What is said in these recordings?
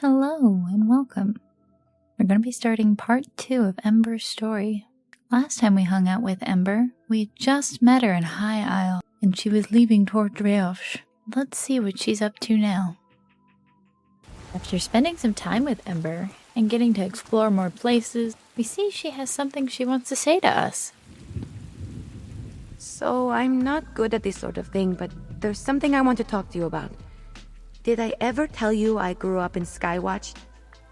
Hello and welcome. We're going to be starting part 2 of Ember's story. Last time we hung out with Ember, we had just met her in High Isle, and she was leaving toward Dreosh. Let's see what she's up to now. After spending some time with Ember and getting to explore more places, we see she has something she wants to say to us. So, I'm not good at this sort of thing, but there's something I want to talk to you about. Did I ever tell you I grew up in Skywatch?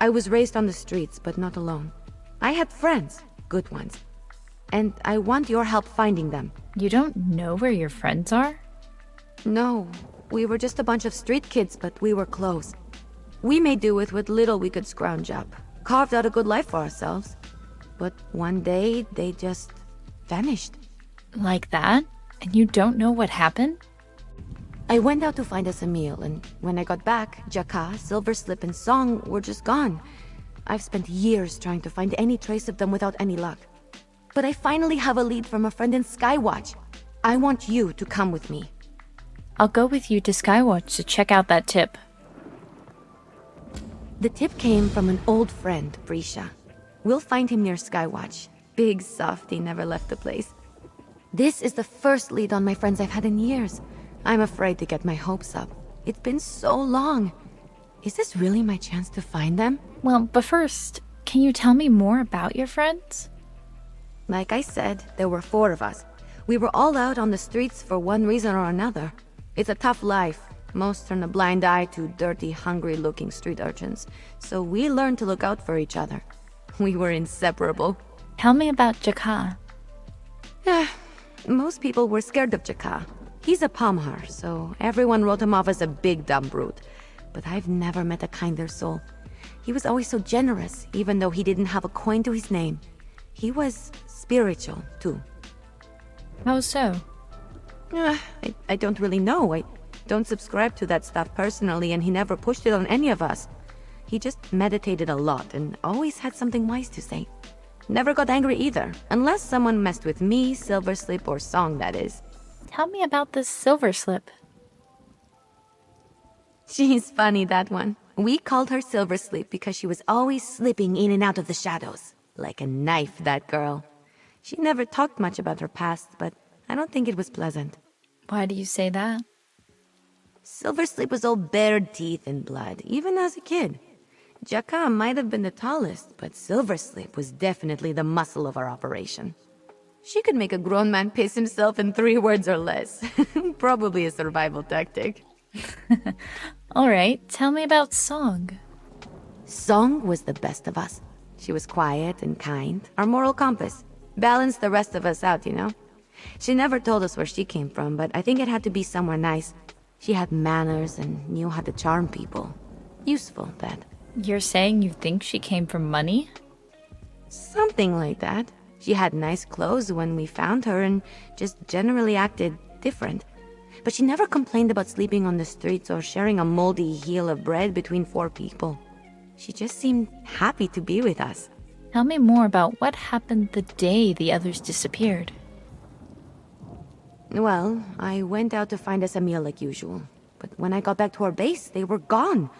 I was raised on the streets, but not alone. I had friends, good ones. And I want your help finding them. You don't know where your friends are? No, we were just a bunch of street kids, but we were close. We made do with what little we could scrounge up, carved out a good life for ourselves. But one day, they just vanished. Like that? And you don't know what happened? I went out to find us a meal, and when I got back, Jaka, Silverslip, and Song were just gone. I've spent years trying to find any trace of them without any luck. But I finally have a lead from a friend in Skywatch. I want you to come with me. I'll go with you to Skywatch to check out that tip. The tip came from an old friend, Brisha. We'll find him near Skywatch. Big softy, never left the place. This is the first lead on my friends I've had in years. I'm afraid to get my hopes up. It's been so long. Is this really my chance to find them? Well, but first, can you tell me more about your friends? Like I said, there were 4 of us. We were all out on the streets for one reason or another. It's a tough life. Most turn a blind eye to dirty, hungry-looking street urchins. So we learned to look out for each other. We were inseparable. Tell me about Jaka. Most people were scared of Jaka. He's a Palmhar, so everyone wrote him off as a big dumb brute. But I've never met a kinder soul. He was always so generous, even though he didn't have a coin to his name. He was spiritual, too. How so? I don't really know. I don't subscribe to that stuff personally, and he never pushed it on any of us. He just meditated a lot and always had something wise to say. Never got angry either, unless someone messed with me, Silverslip, or Song, that is. Tell me about this Silverslip. She's funny, that one. We called her Silverslip because she was always slipping in and out of the shadows. Like a knife, that girl. She never talked much about her past, but I don't think it was pleasant. Why do you say that? Silverslip was all bared teeth and blood, even as a kid. Jaka might have been the tallest, but Silverslip was definitely the muscle of our operation. She could make a grown man piss himself in 3 words or less. Probably a survival tactic. All right, tell me about Song. Song was the best of us. She was quiet and kind, our moral compass. Balanced the rest of us out, you know? She never told us where she came from, but I think it had to be somewhere nice. She had manners and knew how to charm people. Useful, that. You're saying you think she came from money? Something like that. She had nice clothes when we found her and just generally acted different. But she never complained about sleeping on the streets or sharing a moldy heel of bread between 4 people. She just seemed happy to be with us. Tell me more about what happened the day the others disappeared. Well, I went out to find us a meal like usual. But when I got back to our base, they were gone.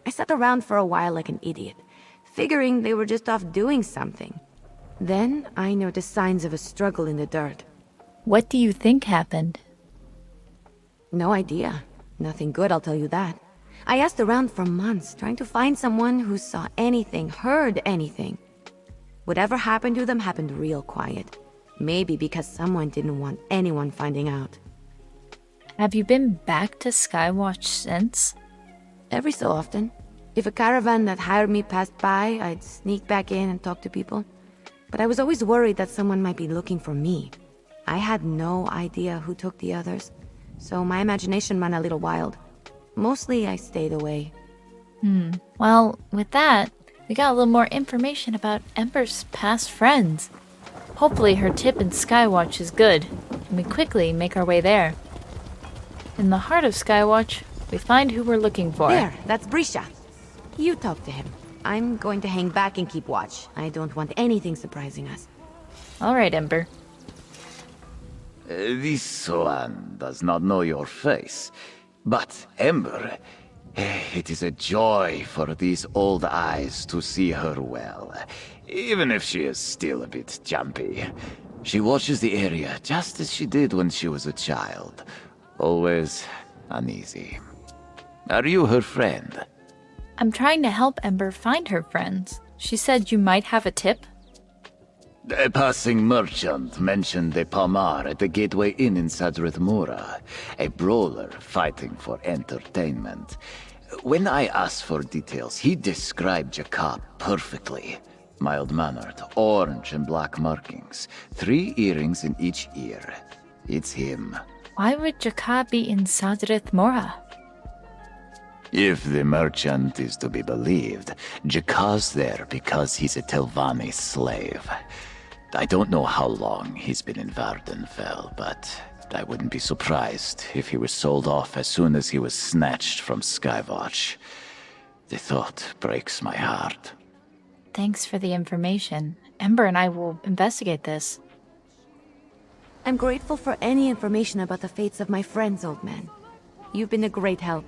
I sat around for a while like an idiot, figuring they were just off doing something. Then I noticed signs of a struggle in the dirt. What do you think happened? No idea. Nothing good, I'll tell you that. I asked around for months, trying to find someone who saw anything, heard anything. Whatever happened to them happened real quiet. Maybe because someone didn't want anyone finding out. Have you been back to Skywatch since? Every so often. If a caravan that hired me passed by, I'd sneak back in and talk to people. But I was always worried that someone might be looking for me. I had no idea who took the others, so my imagination ran a little wild. Mostly I stayed away. Well, with that, we got a little more information about Ember's past friends. Hopefully her tip in Skywatch is good, and we quickly make our way there. In the heart of Skywatch, we find who we're looking for. There, that's Brisha. You talk to him. I'm going to hang back and keep watch. I don't want anything surprising us. All right, Ember. This one does not know your face. But, Ember, It is a joy for these old eyes to see her well, even if she is still a bit jumpy. She watches the area just as she did when she was a child, always uneasy. Are you her friend? I'm trying to help Ember find her friends. She said you might have a tip. A passing merchant mentioned a Palmar at the Gateway Inn in Sadrith Mura, a brawler fighting for entertainment. When I asked for details, he described Jakab perfectly. Mild-mannered, orange and black markings, 3 earrings in each ear. It's him. Why would Jakab be in Sadrith Mora? If the merchant is to be believed, Jakab's there because he's a Telvanni slave. I don't know how long he's been in Vardenfell, but I wouldn't be surprised if he was sold off as soon as he was snatched from Skywatch. The thought breaks my heart. Thanks for the information. Ember and I will investigate this. I'm grateful for any information about the fates of my friends, old man. You've been a great help.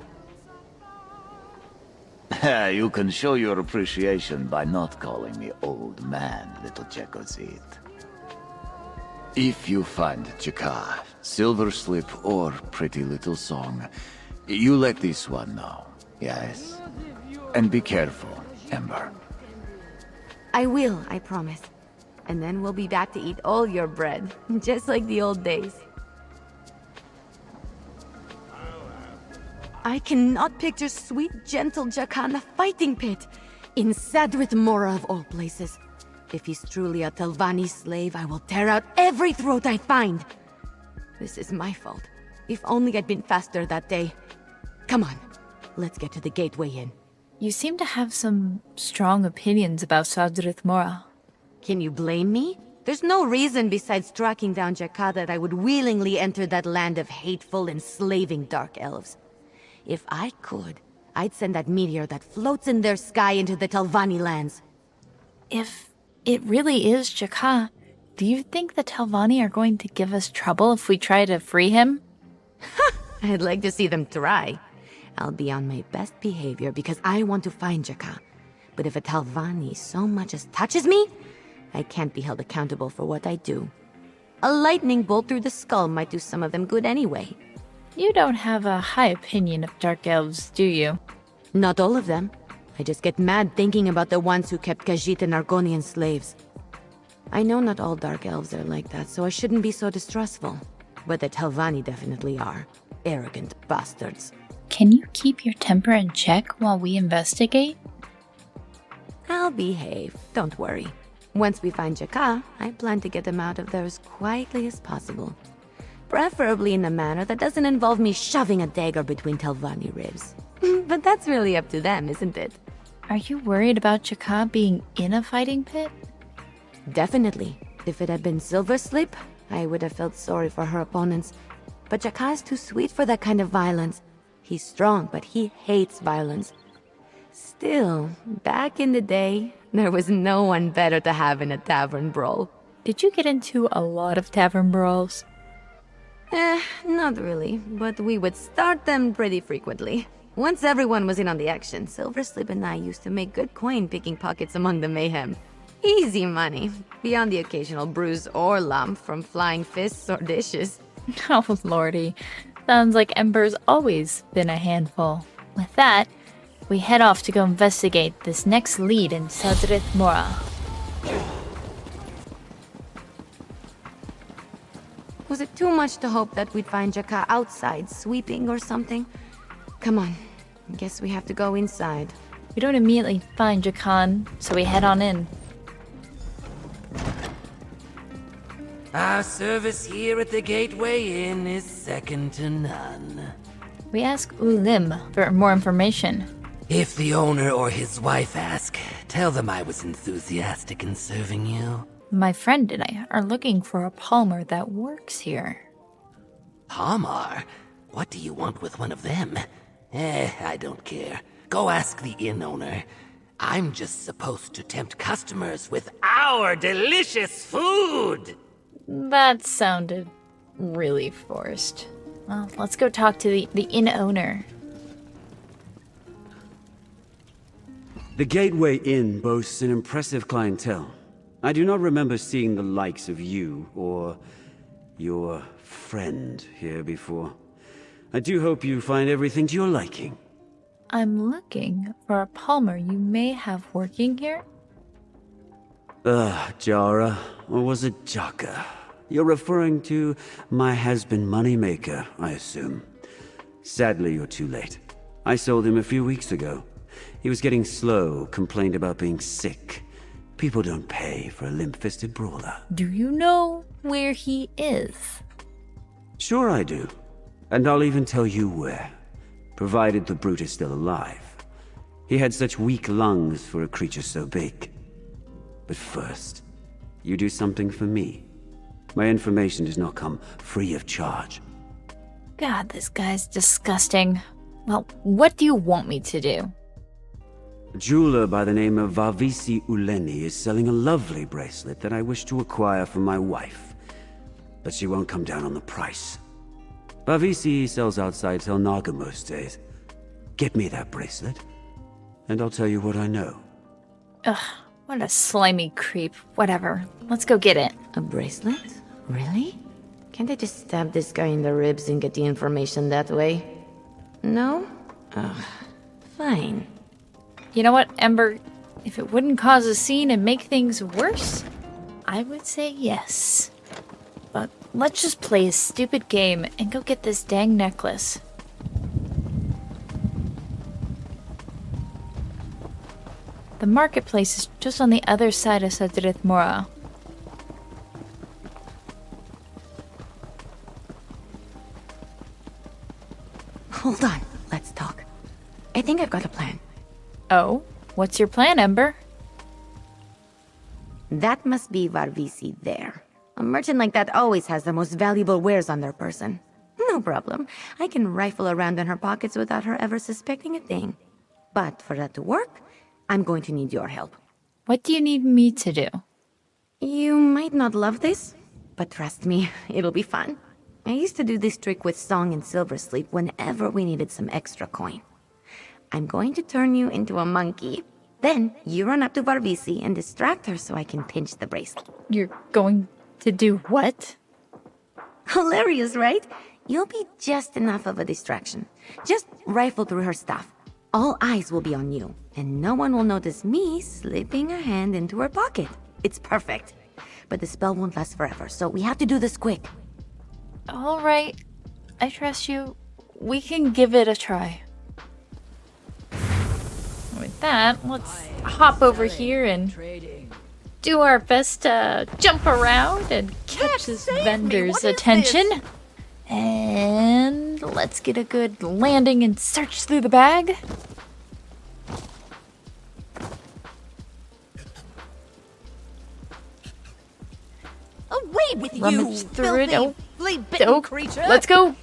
You can show your appreciation by not calling me old man, little Jekozid. If you find Jakar, Silver Slip, or Pretty Little Song, you let this one know, yes? And be careful, Ember. I will, I promise. And then we'll be back to eat all your bread, just like the old days. I cannot picture sweet, gentle Jakar in a fighting pit. In Sadrith Mora of all places. If he's truly a Telvanni slave, I will tear out every throat I find. This is my fault. If only I'd been faster that day. Come on, let's get to the Gateway Inn. You seem to have some strong opinions about Sadrith Mora. Can you blame me? There's no reason besides tracking down Jakar that I would willingly enter that land of hateful, enslaving dark elves. If I could, I'd send that meteor that floats in their sky into the Telvanni lands. If it really is Jakar, do you think the Telvanni are going to give us trouble if we try to free him? I'd like to see them try. I'll be on my best behavior because I want to find Jakar. But if a Telvanni so much as touches me, I can't be held accountable for what I do. A lightning bolt through the skull might do some of them good anyway. You don't have a high opinion of dark elves, do you? Not all of them. I just get mad thinking about the ones who kept Khajiit and Argonian slaves. I know not all dark elves are like that, so I shouldn't be so distrustful. But the Telvanni definitely are. Arrogant bastards. Can you keep your temper in check while we investigate? I'll behave, don't worry. Once we find Jakar, I plan to get him out of there as quietly as possible. Preferably in a manner that doesn't involve me shoving a dagger between Telvanni ribs. But that's really up to them, isn't it? Are you worried about Jakar being in a fighting pit? Definitely. If it had been Silver Slip, I would have felt sorry for her opponents. But Jakar is too sweet for that kind of violence. He's strong, but he hates violence. Still, back in the day, there was no one better to have in a tavern brawl. Did you get into a lot of tavern brawls? Not really, but we would start them pretty frequently. Once everyone was in on the action, Silver Slip and I used to make good coin picking pockets among the mayhem. Easy money, beyond the occasional bruise or lump from flying fists or dishes. Oh, lordy. Sounds like Ember's always been a handful. With that, we head off to go investigate this next lead in Sadrith Mora. Was it too much to hope that we'd find Jakar outside, sweeping or something? Come on, I guess we have to go inside. We don't immediately find Jakar, so we head on in. Our service here at the Gateway Inn is second to none. We ask Ulim for more information. If the owner or his wife ask, tell them I was enthusiastic in serving you. My friend and I are looking for a palmer that works here. Palmar? What do you want with one of them? I don't care. Go ask the inn owner. I'm just supposed to tempt customers with our delicious food! That sounded really forced. Well, let's go talk to the inn owner. The Gateway Inn boasts an impressive clientele. I do not remember seeing the likes of you or your friend here before. I do hope you find everything to your liking. I'm looking for a Palmer you may have working here. Jara, or was it Jaka? You're referring to my has-been moneymaker, I assume. Sadly, you're too late. I sold him a few weeks ago. He was getting slow, complained about being sick. People don't pay for a limp-fisted brawler. Do you know where he is? Sure I do. And I'll even tell you where, provided the brute is still alive. He had such weak lungs for a creature so big. But first, you do something for me. My information does not come free of charge. God, this guy's disgusting. Well, what do you want me to do? A jeweler by the name of Varvisi Uleni is selling a lovely bracelet that I wish to acquire for my wife. But she won't come down on the price. Varvisi sells outside Telnaga most days. Get me that bracelet, and I'll tell you what I know. Ugh, what a slimy creep. Whatever. Let's go get it. A bracelet? Really? Can't I just stab this guy in the ribs and get the information that way? No? Ugh. Fine. You know what, Ember? If it wouldn't cause a scene and make things worse, I would say yes. But let's just play a stupid game and go get this dang necklace. The marketplace is just on the other side of Sadrith Mora. Hold on. Let's talk. I think I've got a plan. Oh? What's your plan, Ember? That must be Varvisi there. A merchant like that always has the most valuable wares on their person. No problem. I can rifle around in her pockets without her ever suspecting a thing. But for that to work, I'm going to need your help. What do you need me to do? You might not love this, but trust me, it'll be fun. I used to do this trick with Song and Silversleep whenever we needed some extra coin. I'm going to turn you into a monkey. Then you run up to Varvisi and distract her so I can pinch the bracelet. You're going to do what? Hilarious, right? You'll be just enough of a distraction. Just rifle through her stuff. All eyes will be on you, and no one will notice me slipping a hand into her pocket. It's perfect. But the spell won't last forever, so we have to do this quick. All right. I trust you. We can give it a try. With that, let's hop over here and do our best to jump around and catch this vendor's attention. And let's get a good landing and search through the bag. Away with Rummage you, through it. filthy, Oh, flea-bitten creature! let's go.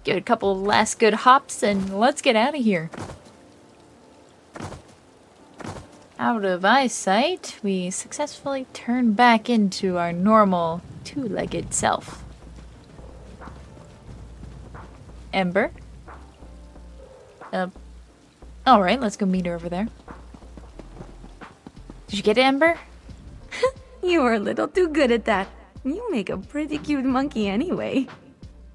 Give it a couple last good hops and let's get out of here. Out of eyesight, we successfully turn back into our normal two-legged self. Ember? Alright, let's go meet her over there. Did you get it, Ember? You were a little too good at that. You make a pretty cute monkey anyway.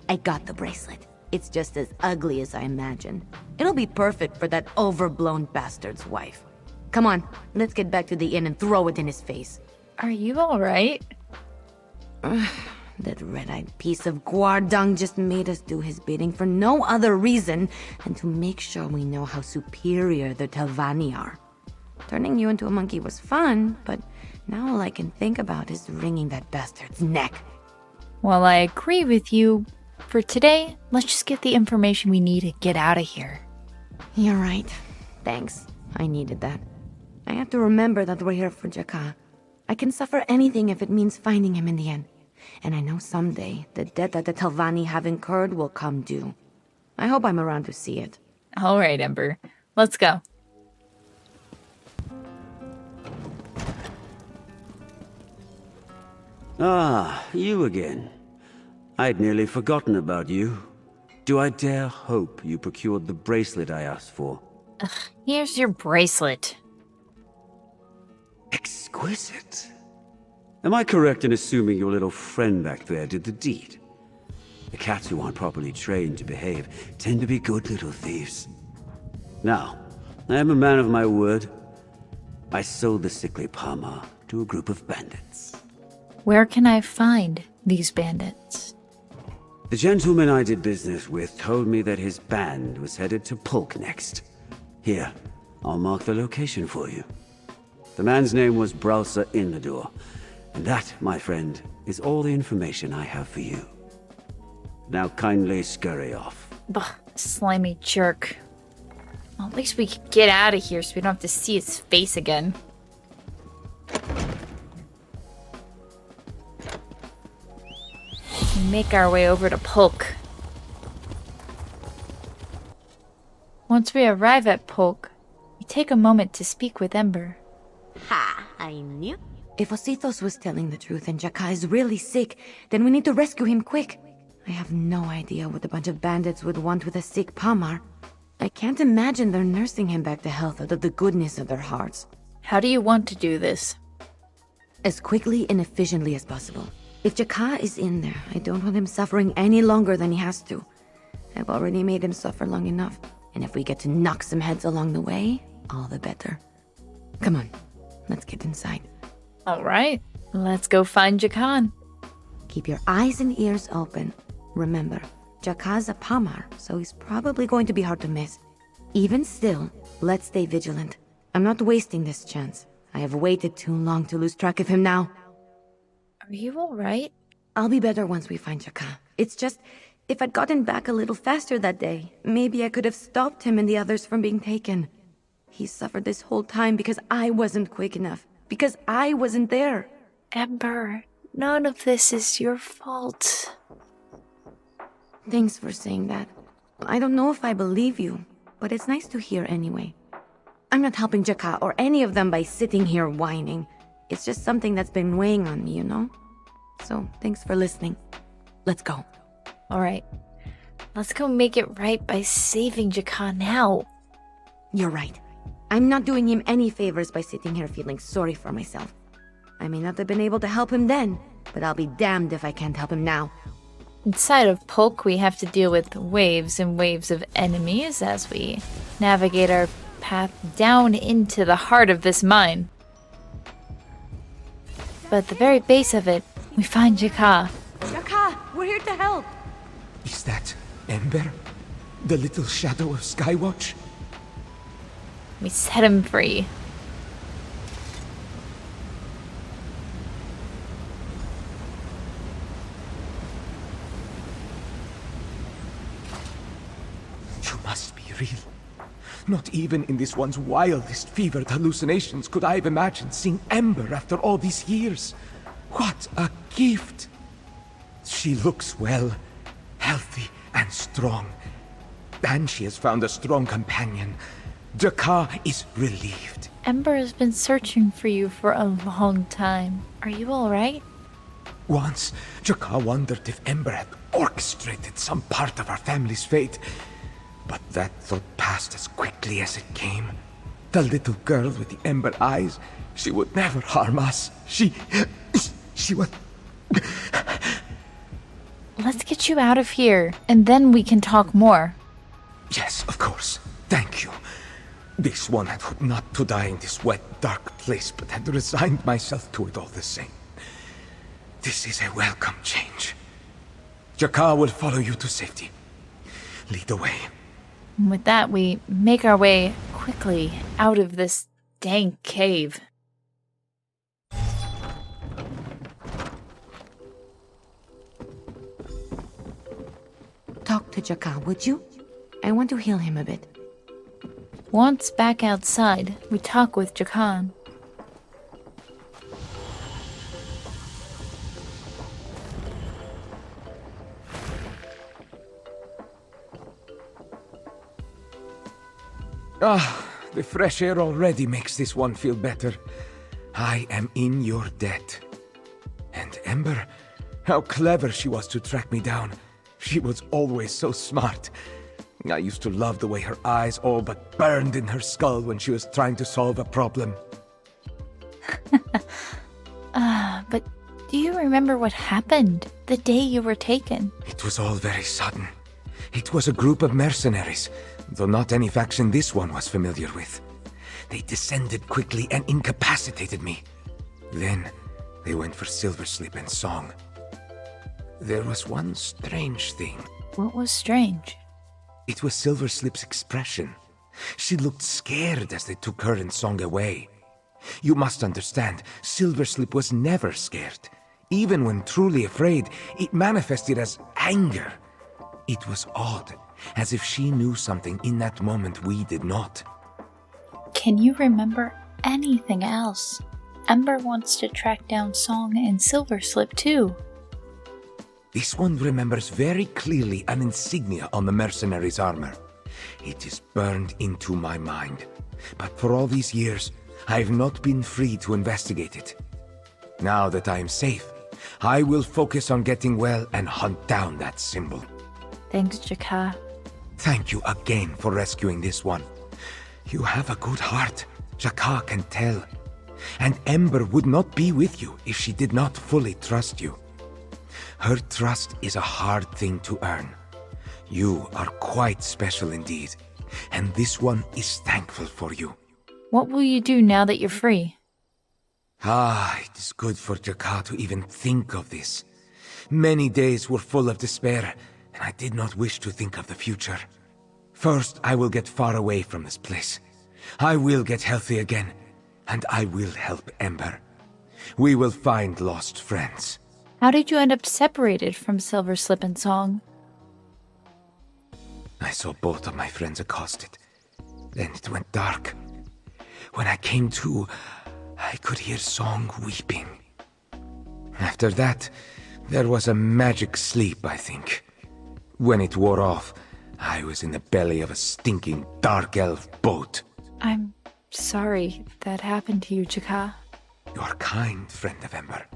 I got the bracelet. It's just as ugly as I imagined. It'll be perfect for that overblown bastard's wife. Come on, let's get back to the inn and throw it in his face. Are you alright? That red-eyed piece of guar dung just made us do his bidding for no other reason than to make sure we know how superior the Telvanni are. Turning you into a monkey was fun, but now all I can think about is wringing that bastard's neck. Well, I agree with you. For today, let's just get the information we need to get out of here. You're right. Thanks. I needed that. I have to remember that we're here for Jaka. I can suffer anything if it means finding him in the end. And I know someday the debt that the Telvanni have incurred will come due. I hope I'm around to see it. Alright, Ember. Let's go. Ah, you again. I'd nearly forgotten about you. Do I dare hope you procured the bracelet I asked for? Here's your bracelet. Exquisite. Am I correct in assuming your little friend back there did the deed? The cats who aren't properly trained to behave tend to be good little thieves. Now, I am a man of my word. I sold the sickly Palmer to a group of bandits. Where can I find these bandits? The gentleman I did business with told me that his band was headed to Polk next. Here, I'll mark the location for you. The man's name was Browser Inmador, and that, my friend, is all the information I have for you. Now kindly scurry off. Bah, slimy jerk. Well, at least we can get out of here so we don't have to see his face again. We make our way over to Polk. Once we arrive at Polk, we take a moment to speak with Ember. Ha! I knew. If Ositos was telling the truth and Jaka is really sick, then we need to rescue him quick. I have no idea what a bunch of bandits would want with a sick Pamar. I can't imagine they're nursing him back to health out of the goodness of their hearts. How do you want to do this? As quickly and efficiently as possible. If Jaka is in there, I don't want him suffering any longer than he has to. I've already made him suffer long enough, and if we get to knock some heads along the way, all the better. Come on, let's get inside. Alright, let's go find Jakan. Keep your eyes and ears open. Remember, Jaka's a Pamar, so he's probably going to be hard to miss. Even still, let's stay vigilant. I'm not wasting this chance. I have waited too long to lose track of him now. Are you alright? I'll be better once we find Jaka. It's just, if I'd gotten back a little faster that day, maybe I could have stopped him and the others from being taken. He suffered this whole time because I wasn't quick enough. Because I wasn't there. Ember, none of this is your fault. Thanks for saying that. I don't know if I believe you, but it's nice to hear anyway. I'm not helping Jaka or any of them by sitting here whining. It's just something that's been weighing on me, you know? So, thanks for listening. Let's go. Alright, let's go make it right by saving Jaka now. You're right. I'm not doing him any favors by sitting here feeling sorry for myself. I may not have been able to help him then, but I'll be damned if I can't help him now. Inside of Polk, we have to deal with waves and waves of enemies as we navigate our path down into the heart of this mine. But at the very base of it, we find Jaka. Jaka, we're here to help! Is that Ember? The little shadow of Skywatch? We set him free. You must be real. Not even in this one's wildest fevered hallucinations could I have imagined seeing Ember after all these years. What a gift! She looks well, healthy and strong. And she has found a strong companion. Jaka is relieved. Ember has been searching for you for a long time. Are you alright? Once, Jaka wondered if Ember had orchestrated some part of our family's fate. But that thought passed as quickly as it came. The little girl with the ember eyes, she would never harm us. She would... Let's get you out of here, and then we can talk more. Yes, of course. Thank you. This one had hoped not to die in this wet, dark place, but had resigned myself to it all the same. This is a welcome change. Jaka will follow you to safety. Lead the way. And with that, we make our way quickly out of this dank cave. Talk to Jaka, would you? I want to heal him a bit. Once back outside, we talk with Jakan. Ah, the fresh air already makes this one feel better. I am in your debt. And Ember, how clever she was to track me down. She was always so smart. I used to love the way her eyes all but burned in her skull when she was trying to solve a problem. But do you remember what happened the day you were taken? It was all very sudden. It was a group of mercenaries, though not any faction this one was familiar with. They descended quickly and incapacitated me. Then they went for Silverslip and Song. There was one strange thing. What was strange? It was Silverslip's expression. She looked scared as they took her and Song away. You must understand, Silverslip was never scared. Even when truly afraid, it manifested as anger. It was odd, as if she knew something in that moment we did not. Can you remember anything else? Ember wants to track down Song and Silverslip too. This one remembers very clearly an insignia on the mercenary's armor. It is burned into my mind. But for all these years, I have not been free to investigate it. Now that I am safe, I will focus on getting well and hunt down that symbol. Thanks, Jakka. Thank you again for rescuing this one. You have a good heart, Jakka can tell. And Ember would not be with you if she did not fully trust you. Her trust is a hard thing to earn. You are quite special indeed, and this one is thankful for you. What will you do now that you're free? It is good for Jakka to even think of this. Many days were full of despair, and I did not wish to think of the future. First, I will get far away from this place. I will get healthy again, and I will help Ember. We will find lost friends. How did you end up separated from Silverslip and Song? I saw both of my friends accosted. Then it went dark. When I came to, I could hear Song weeping. After that, there was a magic sleep, I think. When it wore off, I was in the belly of a stinking dark elf boat. I'm sorry that happened to you, Jakka. You are kind, friend of Ember.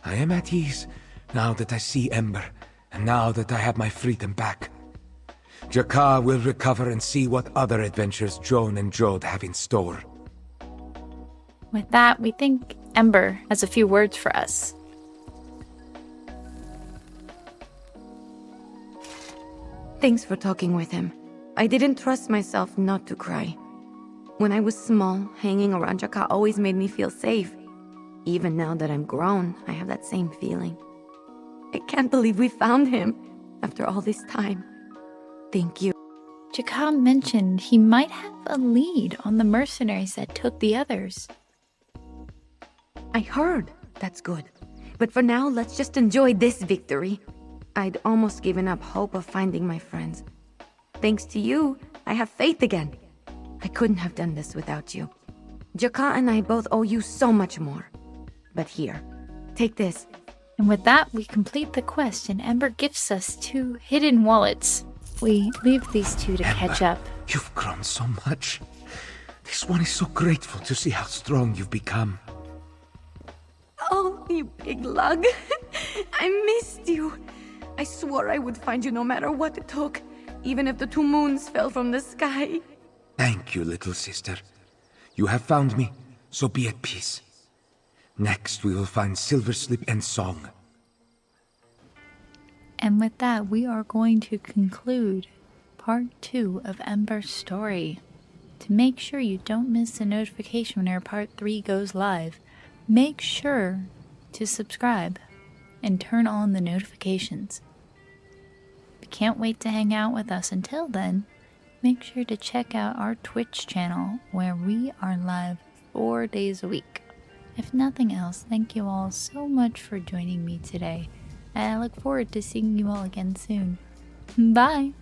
I am at ease now that I see Ember, and now that I have my freedom back. Jakka will recover and see what other adventures Joan and Jode have in store. With that, we think Ember has a few words for us. Thanks for talking with him. I didn't trust myself not to cry. When I was small, hanging around Jakka always made me feel safe. Even now that I'm grown, I have that same feeling. I can't believe we found him after all this time. Thank you. Jakka mentioned he might have a lead on the mercenaries that took the others. I heard. That's good. But for now, let's just enjoy this victory. I'd almost given up hope of finding my friends. Thanks to you, I have faith again. I couldn't have done this without you. Jakka and I both owe you so much more. But here, take this. And with that, we complete the quest, and Ember gifts us 2 hidden wallets. We leave these 2 to catch up. You've grown so much. This one is so grateful to see how strong you've become. Oh, you big lug. I missed you. I swore I would find you no matter what it took, even if the 2 moons fell from the sky. Thank you, little sister. You have found me, so be at peace. Next, we will find Silverslip and Song. And with that, we are going to conclude part 2 of Ember's story. To make sure you don't miss the notification when our part 3 goes live, make sure to subscribe and turn on the notifications. If you can't wait to hang out with us until then, make sure to check out our Twitch channel where we are live 4 days a week. If nothing else, thank you all so much for joining me today, and I look forward to seeing you all again soon. Bye!